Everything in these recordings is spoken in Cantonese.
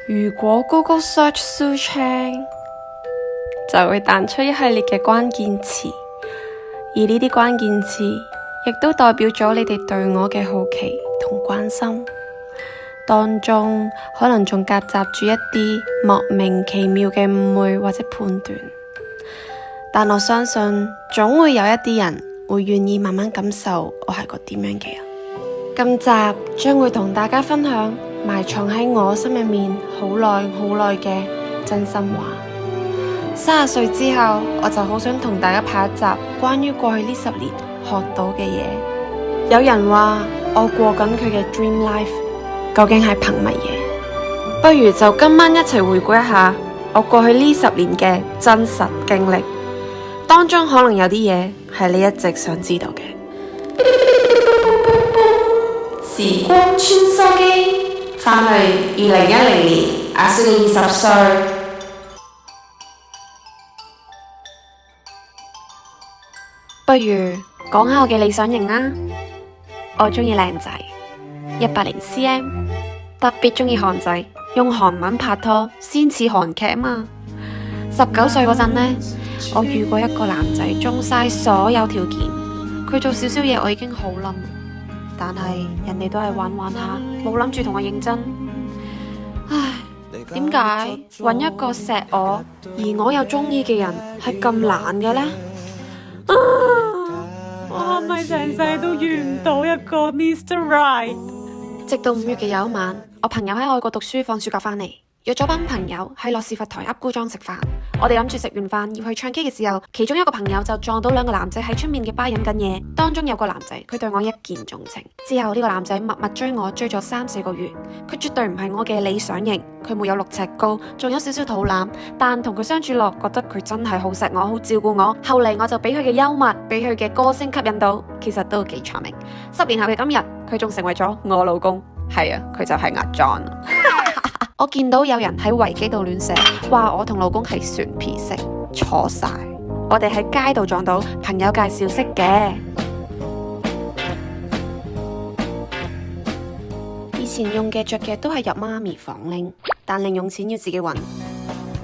如果 Google Search Sue Chang 就會彈出一系列嘅關鍵詞，而呢啲關鍵詞亦都代表咗你哋對我嘅好奇同關心，當中可能仲夾雜住一啲莫名其妙嘅誤會或者判斷，但我相信總會有一啲人會願意慢慢感受我係個點樣嘅人。今集將會同大家分享埋藏喺我心入面好耐嘅真心話。30歲之後，我就好想同大家拍一集關於過去呢10年學到嘅嘢。有人話我過緊佢嘅 dream life， 究竟係憑乜嘢？不如就今晚一齊回顧一下我過去呢10年嘅真實經歷，當中可能有啲嘢係你一直想知道嘅。時光穿梭機，返去2010年，阿蘇嘅20歲。不如講下我嘅理想型啦。我鍾意靚仔，180cm，特別鍾意韓仔，用韓文拍拖先似韓劇嘛。19歲嗰陣呢，我遇過一個男仔中晒所有條件，佢做少少嘢我已經好冧，但係人哋都係玩玩下，冇諗住同我認真。唉，點解搵一個錫我而我又鍾意嘅人係咁難嘅呢？我係咪成世都遇唔到一個 Mr. Right？ 直到5月嘅有一晚，我朋友喺外國讀書放暑假返嚟，約咗班朋友喺諾士佛台噏姑莊食飯。我哋諗住食完飯要去唱 K 嘅時候，其中一個朋友就撞到2個男仔喺出面嘅吧飲緊嘢，當中有個男仔佢對我一見鍾情。之後呢個男仔默默追我，追咗3-4個月。佢絕對唔係我嘅理想型，佢沒有6尺高，仲有少少肚腩，但同佢相處落，覺得佢真係好錫我，好照顧我。後嚟我就俾佢嘅幽默，俾佢嘅歌聲吸引到，其實都幾 charming。10年後嘅今日，佢仲成為咗我老公。係啊，佢就係阿 John。我見到有人喺維基度亂寫，話我同老公係船 P 識，錯晒。我哋喺街度撞到，朋友介紹識嘅。以前用嘅着嘅都係入媽咪房拎，但零用錢要自己搵。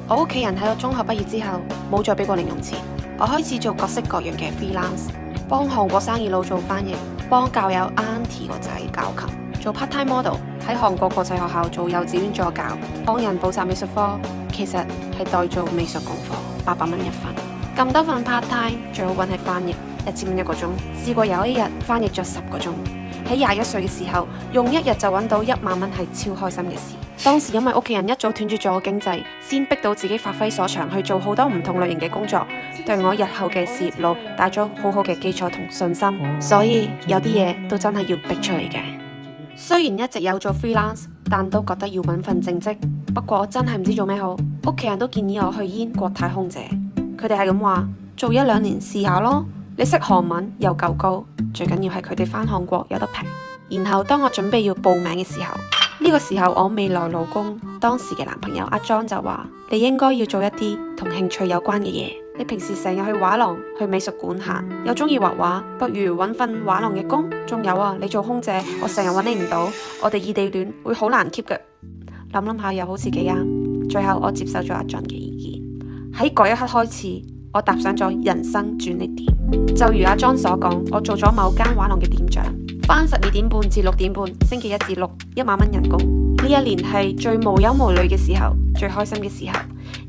我屋企人喺我中學畢業之後冇再俾過零用錢，我開始做各式各樣嘅 freelance， 幫韓國生意佬做翻譯，幫教友 auntie 個仔教琴，做 part time model， 喺韓國國際學校做幼稚園助教，幫人補習美術科，其實係代做美術功課，800蚊一份。咁多份 part time， 最好搵係翻譯，1千蚊1個鐘。試過有一日翻譯咗10個鐘。喺21歲嘅時候，用1日就搵到1萬蚊係超開心嘅事。當時因為屋企人一早斷絕咗我經濟，先逼到自己發揮所長去做好多唔同類型嘅工作，對我日後嘅事業路帶咗好好嘅基礎同信心。所以有啲嘢都真係要逼出嚟嘅。雖然一直有做 freelance， 但都覺得要搵份正職。不過真係唔知做咩好，屋企人都建議我去英國太空姐。佢哋係咁話，做1-2年試下咯。你識韓文又夠高，最緊要係佢哋返韓國有得平。然後當我準備要報名嘅時候，呢個時候我未來老公當時嘅男朋友阿 John 就話，你應該要做一啲同興趣有關嘅嘢。你平時成日去畫廊、去美術館行，又中意畫畫，不如搵份畫廊嘅工。仲有啊，你做空姐，我成日搵你唔到，我哋異地戀會好難 keep 嘅。諗下又好似幾啱，最後我接受咗阿 John 嘅意見。喺嗰一刻開始，我踏上咗人生轉捩點。就如阿 John 所講，我做咗某間畫廊嘅店長，返12點半至6點半，星期1至6，1萬蚊人工。呢一年係最無憂無慮嘅時候，最開心嘅時候。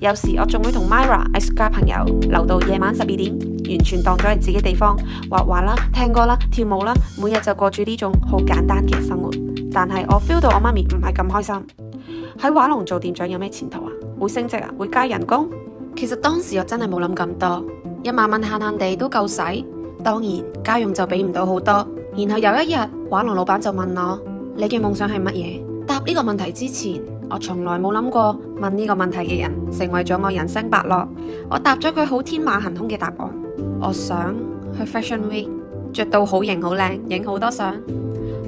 有時我仲會同 Myra 藝術家朋友留到夜晚12點，完全當咗係自己地方，畫畫啦、聽歌啦、跳舞啦，每日就過住呢種好簡單嘅生活。但係我 feel 到我媽咪唔係咁開心。喺畫廊做店長有咩前途啊？會升職啊？會加人工？其實當時我真係冇諗咁多，1萬蚊閒閒地都夠使，當然家用就俾唔到好多。然後有一日，畫廊老闆就問我：你嘅夢想係乜嘢？答呢個問題之前，我從來冇諗過問呢個問題嘅人成為咗我人生伯樂。我答咗佢好天馬行空嘅答案，我想去 Fashion Week， 着到好型好靚，影好多相。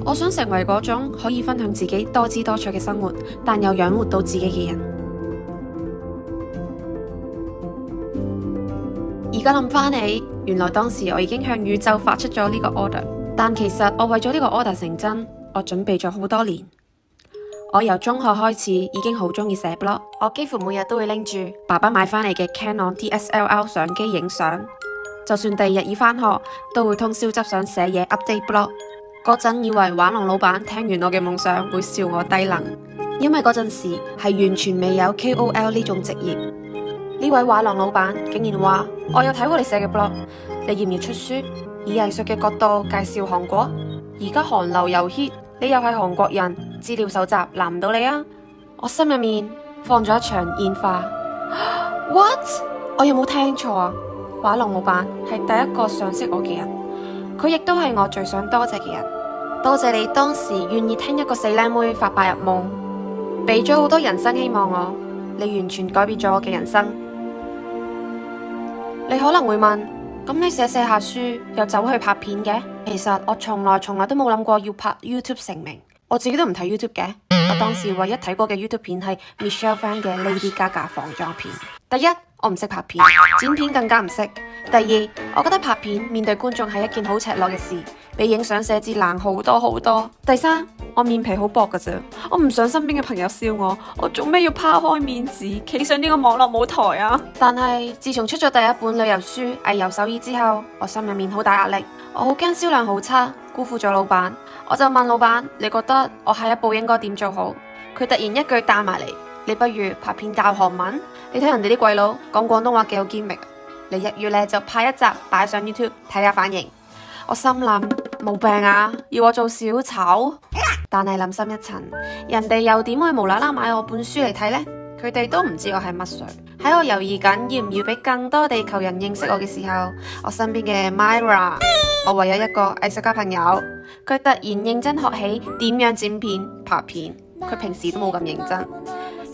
我想成為嗰種可以分享自己多姿多彩嘅生活，但又養活到自己嘅人。而家諗返起，原來當時我已經向宇宙發出咗呢個 order， 但其實我為咗呢個 order 成真，我準備咗好多年。我由中學開始已經好鍾意寫 blog，我幾乎每日都會拎住爸爸買返嚟嘅 Canon DSLR 相機影相，就算第二日要返學，都會通宵執相寫嘢 update blog。嗰陣以為畫廊老闆聽完我嘅夢想會笑我低能，因為嗰陣時係完全未有 KOL 呢種職業。呢位畫廊老闆竟然話：我有睇過你寫嘅 blog，你要唔要出書？以藝術嘅角度介紹韓國，而家韓流又 hit，你又係韓國人，資料搜集難唔到你啊！我心入面放咗一場煙花。What？ 我有冇聽錯啊？畫廊老闆係第一個賞識我嘅人，佢亦都係我最想多謝嘅人。多謝你當時願意聽一個死靚妹發白日夢，俾咗好多人生希望我，你完全改變咗我嘅人生。你可能會問，咁你寫下書又走去拍片嘅？其實我從來都冇諗過要拍 YouTube 成名，我自己都唔睇 YouTube 嘅。我當時唯一睇過嘅 YouTube 片係 Michelle Phan 嘅 Lady Gaga 防妝片。第一，我唔識拍片，剪片更加唔識。第二，我覺得拍片面對觀眾係一件好赤裸嘅事，比影相寫字難好多好多。第三，我面皮好薄㗎咋，我唔想身邊嘅朋友笑我做咩要拋開面子企上呢個網絡舞台啊？但係自從出咗第一本旅遊書《藝遊首爾》之後，我心入面好大壓力，我好驚銷量好差，辜負咗老闆。我就問老闆：你覺得我下一步應該點做好？佢突然一句彈埋嚟：你不如拍片教韓文？你睇人哋啲鬼佬講廣東話幾有堅力，你一於咧就拍一集擺上 YouTube 睇下反應。我心諗冇病啊，要我做小丑？但係諗深一層，人哋又點會無啦啦買我本書嚟睇呢？佢哋都唔知我係乜水。喺我猶豫緊要唔要俾更多地球人認識我嘅時候，我身邊嘅 Myra， 我唯有一個藝術家朋友，佢突然認真學起點樣剪片拍片。佢平時都冇咁認真，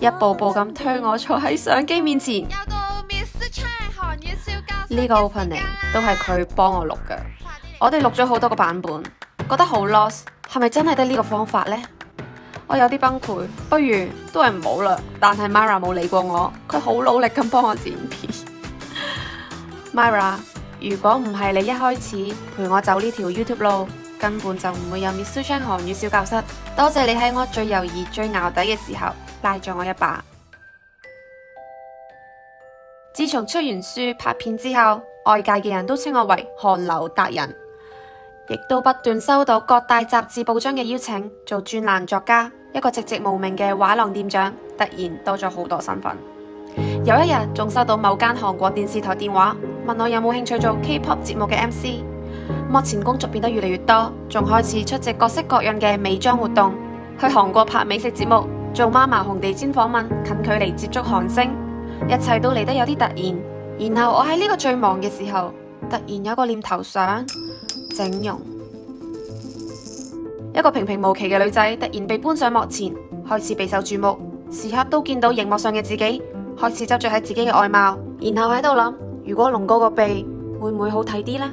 一步步咁推我坐喺相機面前。呢個 opening 都係佢幫我錄嘅，我哋錄咗好多個版本，覺得好 lost， 係咪真係得呢個方法呢？我有啲崩潰，不如都係唔好啦。但係 Myra 冇理過我，佢好努力咁幫我剪片。Myra， 如果唔係你一開始陪我走呢條 YouTube 路，根本就唔會有 Miss Suchan 韓語小教室。多謝你喺我最猶豫、最淆底嘅時候拉咗我一把。自從出完書拍片之後，外界嘅人都稱我為韓流達人，亦都不斷收到各大雜誌報章嘅邀請做專欄作家。一個寂寂無名嘅畫廊店長突然多咗好多身份。有一日仲收到某間韓國電視台電話，問我有冇興趣做 K-pop 節目嘅 MC。幕前工作變得越嚟越多，仲開始出席各式各樣嘅美妝活動，去韓國拍美食節目，做媽媽紅地氈訪問，近距離接觸韓星，一切都嚟得有啲突然。然後我喺呢個最忙嘅時候，突然有個念頭想整容。一個平平無奇嘅女仔突然被搬上幕前，開始備受注目，時刻都見到熒幕上嘅自己，開始執着喺自己嘅外貌，然後喺度諗，如果隆高個鼻會唔會好睇啲呢？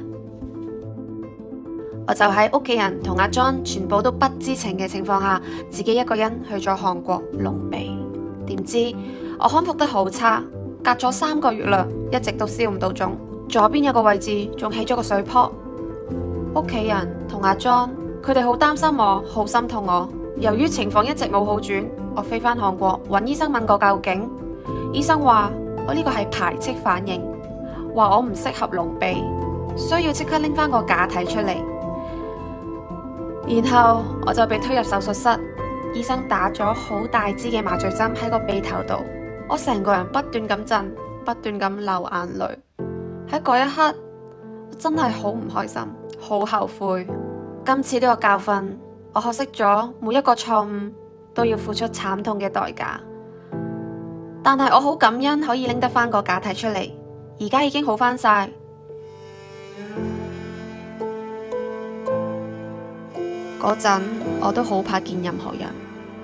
我就喺屋企人同阿 John 全部都不知情嘅情況下，自己一個人去咗韓國隆鼻。點知我康復得好差，隔咗3個月啦，一直都消唔到腫，左邊有個位置仲起咗個水泡。屋企人同阿 John 佢哋好擔心我，好心痛我。由於情況一直冇好轉，我飛返韓國揾醫生問過究竟，醫生話我呢個係排斥反應，話我唔適合隆鼻，需要即刻拎返個假體出嚟。然後我就被推入手術室，醫生打咗好大支嘅麻醉針喺個鼻頭度，我成個人不斷咁震，不斷咁流眼淚。喺嗰一刻，我真係好唔開心，好後悔。今次呢個教訓，我學識咗每一個錯誤都要付出慘痛嘅代價。但係我好感恩可以拎得返個假體出嚟，而家已經好返晒。嗰陣我都好怕見任何人，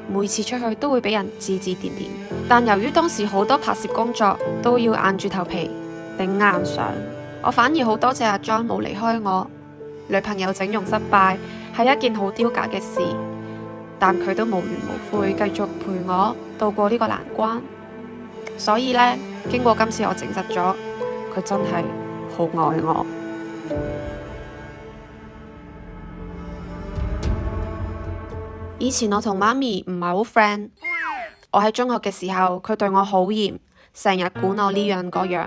每次出去都會俾人指指點點。但由於當時好多拍攝工作都要硬住頭皮頂硬上，我反而好多謝阿 John 冇離開我。女朋友整容失敗係一件好丟架嘅事，但佢都無怨無悔繼續陪我度過呢個難關。所以呢，經過今次我證實咗，佢真係好愛我。以前我同媽咪唔係好 friend，我喺中學嘅時候，佢對我好嚴，成日管我呢樣嗰樣，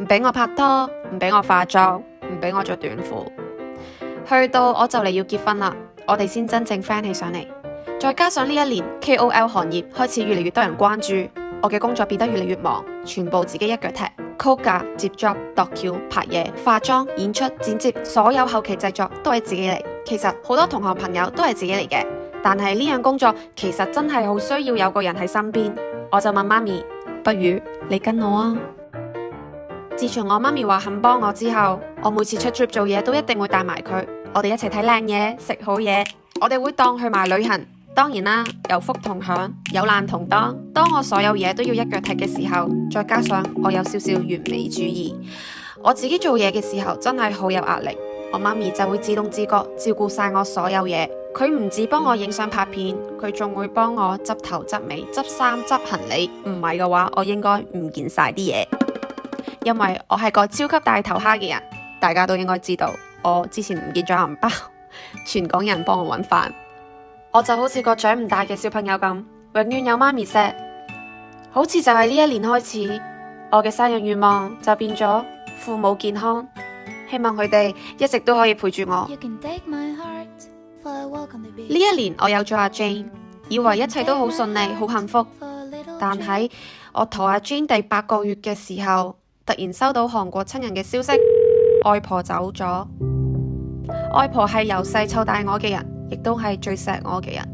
唔俾我拍拖，唔俾我化妝，唔俾我着短褲。去到我就嚟要結婚啦，我哋先真正 friend 起上嚟。再加上呢一年 KOL 行業開始越嚟越多人關注，我嘅工作變得越嚟越忙，全部自己一腳踢，call 架、接 job、度橋、拍嘢、化妝、演出、剪接，所有後期製作都係自己嚟。其實好多同學朋友都係自己嚟嘅，但係呢樣工作其實真係好需要有個人喺身邊。我就問媽咪，不如你跟我啊？自從我媽咪話肯幫我之後，我每次出 trip 做嘢都一定會帶埋佢，我哋一齊睇靚嘢、食好嘢，我哋會當去埋旅行。當然啦，有福同享，有難同當。當我所有嘢都要一腳踢嘅時候，再加上我有少少完美主義，我自己做嘢嘅時候真係好有壓力。我媽咪就會自動自覺照顧晒我所有嘢，佢唔止幫我影相拍片，佢仲會幫我執頭執尾、執衫執行李。唔係嘅話，我應該唔見晒啲嘢。因為我係個超級大頭蝦嘅人，大家都應該知道，我之前唔見咗銀包，全港人幫我揾返。我就好似個長唔大嘅小朋友咁，永遠有媽咪錫。好似就係呢一年開始，我嘅生日願望就變咗父母健康，希望佢哋一直都可以陪住我。呢一年我有咗阿 Jane， 以為一切都好順利好幸福，但喺我陀阿 Jane 第8個月嘅時候，突然收到韓國親人嘅消息，外婆走咗。外婆係由細湊大我嘅人，亦都係最錫我嘅人。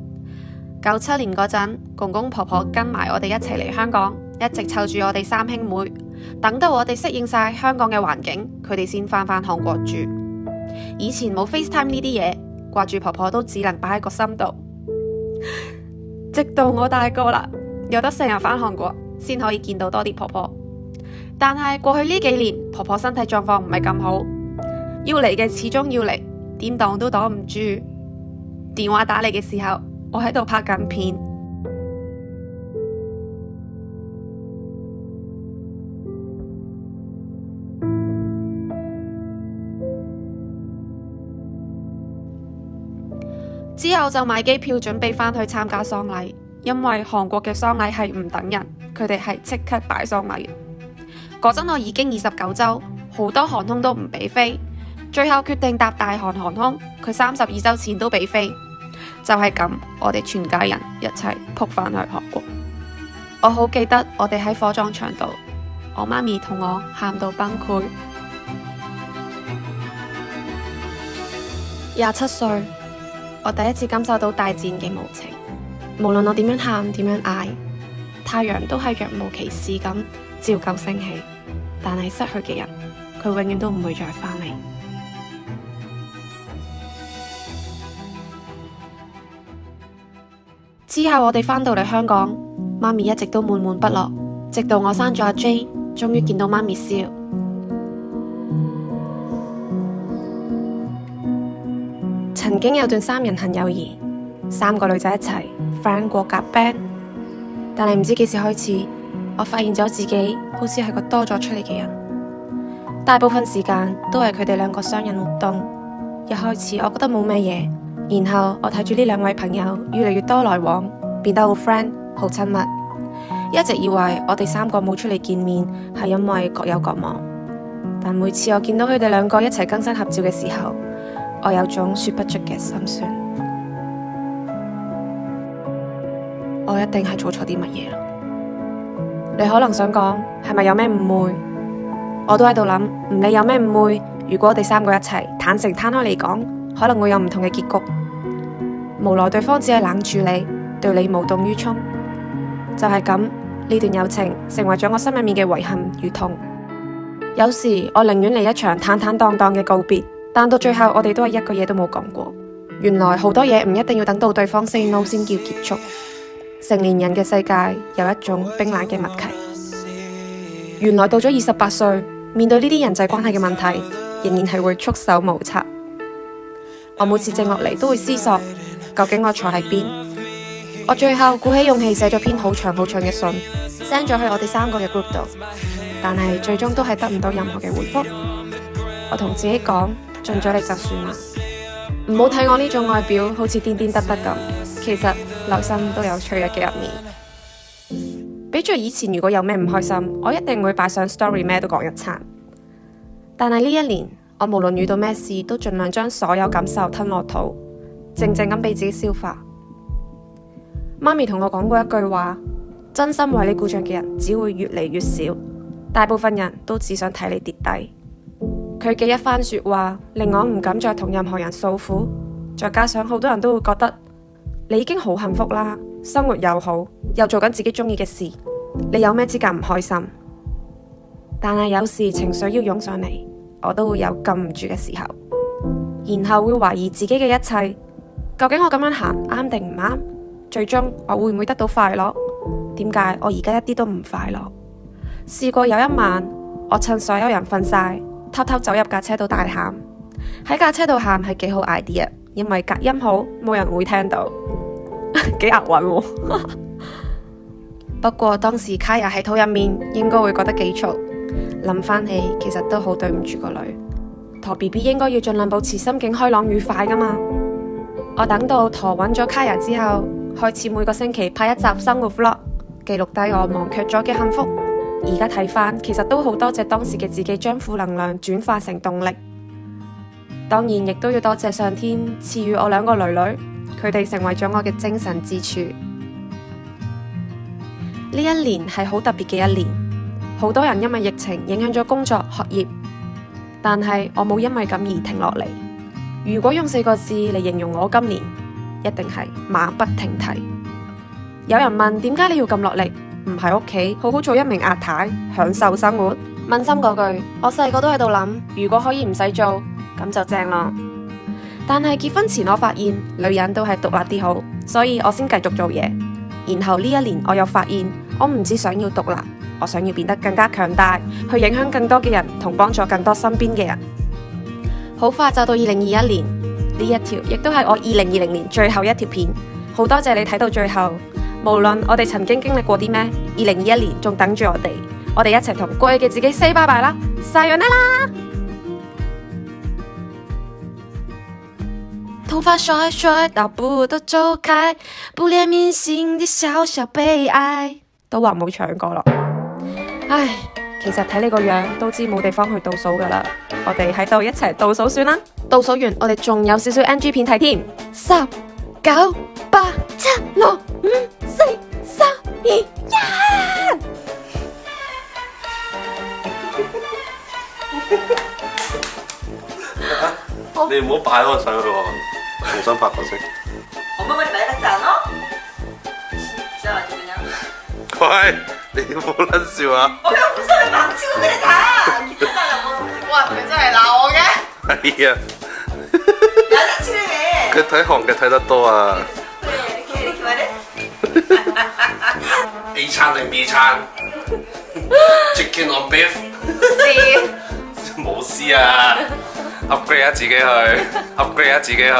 97年嗰陣，公公婆婆跟埋我哋一齊嚟香港，一直湊住我哋3兄妹，等到我哋適應晒香港嘅環境，佢哋先返韓國住。以前冇 FaceTime 呢啲嘢，掛住婆婆都只能擺喺個心度。直到我大個啦，有得成日返韓國，先可以見到多啲婆婆。但係過去呢幾年，婆婆身體狀況唔係咁好，要嚟嘅始終要嚟，點擋都擋唔住。電話打嚟嘅時候，我喺度拍緊片。之後就買機票準備返去參加喪禮，因為韓國嘅喪禮係唔等人，佢哋係即刻擺喪禮。嗰陣我已經29週，好多航空都唔俾飛，最後決定搭大韓航空，佢32週前都俾飛。就係咁，我哋全家人一齊撲返去韓國。我好記得我哋喺火葬場度，我媽咪同我喊到崩潰。27歲，我第一次感受到大自然嘅無情。無論我點樣喊點樣嗌，太陽都係若無其事咁照舊升起。但係失去嘅人，佢永遠都唔會再返嚟。之後我哋返到嚟香港，媽咪一直都悶悶不樂，直到我生咗阿 Jane， 終於見到媽咪笑。曾經有段3人行友誼，3個女仔一齊 friend 過夾 band， 但係唔知幾時開始，我發現咗自己好似係個多咗出嚟嘅人，大部分時間都係佢哋2個雙人活動。一開始我覺得冇咩嘢，然後我睇住呢2位朋友越嚟越多來往，變得好 friend 好親密。一直以為我哋3個冇出嚟見面係因為各有各忙，但每次我見到佢哋2個一齊更新合照嘅時候，我有種說不出嘅心酸。我一定係做錯啲乜嘢啦。你可能想講係咪有咩誤會？我都喺度諗，唔理有咩誤會，如果我哋3個一齊坦誠攤開嚟講，可能會有唔同嘅結局。無奈對方只係冷處理，對你無動於衷。就係咁，呢段友情成為咗我心入面嘅遺憾與痛。有時我寧願嚟一場坦坦蕩蕩嘅告別，但到最後我哋都係一個嘢都冇講過。原來好多嘢唔一定要等到對方 say no 先叫結束。成年人嘅世界有一種冰冷嘅默契。原來到咗28歲，面對呢啲人際關係嘅問題，仍然係會束手無策。我每次靜落嚟都會思索，究竟我錯喺邊？我最後鼓起勇氣寫咗篇好長好長嘅信 ，send 咗去我哋3個嘅 group 度，但係最終都係得唔到任何嘅回覆。我同自己講，盡咗力就算啦，唔好睇我呢種外表好似癲癲得得咁。其實內心都有脆弱嘅一面。比起以前，如果有咩唔開心，我一定會擺上 story， 咩都講一餐。但係呢一年，我無論遇到咩事，都盡量將所有感受吞落肚，靜靜咁俾自己消化。媽咪同我講過一句話：真心為你鼓掌嘅人只會越嚟越少，大部分人都只想睇你跌低。佢嘅一番說話令我唔敢再同任何人訴苦，再加上好多人都會覺得你已經好幸福啦，生活又好，又做緊自己中意嘅事，你有咩資格唔開心？但係有時情緒要湧上嚟，我都會有禁唔住嘅時候，然後會懷疑自己嘅一切，究竟我咁樣行啱定唔啱？最終我會唔會得到快樂？點解我而家一啲都唔快樂？試過有一晚，我趁所有人瞓晒，偷偷走入架車度大喊。喺架車度喊係幾好 idea，因為隔音好，冇人會聽到，幾押韻喎。不過當時卡雅喺肚入面，應該會覺得幾嘈。諗翻起，其實都好對唔住個女。陀 BB 應該要盡量保持心境開朗愉快噶嘛。我等到陀穩咗卡雅之後，開始每個星期拍一集生活 vlog，記錄低我忘卻咗嘅幸福。而家睇返，其實都好多謝當時嘅自己將負能量轉化成動力。當然亦都要多謝上天賜予我兩個女女，佢哋成為咗我嘅精神支柱。呢一年係好特別嘅一年，好多人因為疫情影響咗工作學業，但係我冇因為咁而停落嚟。如果用4個字嚟形容我今年，一定係馬不停蹄。有人問點解你要咁落力？唔喺屋企好好做一名阿太，享受生活？問心嗰句，我細個都喺度諗，如果可以唔使做，咁就正咯。但係結婚前我發現女人都係獨立啲好，所以我先繼續做嘢。然後呢一年我又發現，我唔只想要獨立，我想要變得更加強大，去影響更多嘅人，同幫助更多身邊嘅人。好快就到2021年，呢一條亦都係我2020年最後一條片。好多謝你睇到最後。無論我哋曾經經歷過啲咩，2021年仲等住我哋一齊同過去嘅自己 say 拜拜啦，撒由那啦！頭髮甩甩，大步都走開，不憐憫心的小小悲哀。都話冇唱歌咯，唉，其實睇你個樣都知冇地方去倒數噶啦，我哋喺度一齊倒數算啦。倒數完，我哋仲有少少 NG 片睇添。10、9、8、7、6、5、4、3、2、1。你唔好擺嗰個上去喎，重新拍個色。我們為你來讚咯，知道就咁樣。喂，你冇撚笑啊！我又唔想你盲超俾你睇，見到有冇？哇，佢真係鬧我嘅。係啊，有得超你。佢睇韓劇睇得多啊。你叫咩咧 A 餐定 B 餐 ？Chicken or beef？ 冇事啊！upgrade 下自己去，upgrade 下自己去。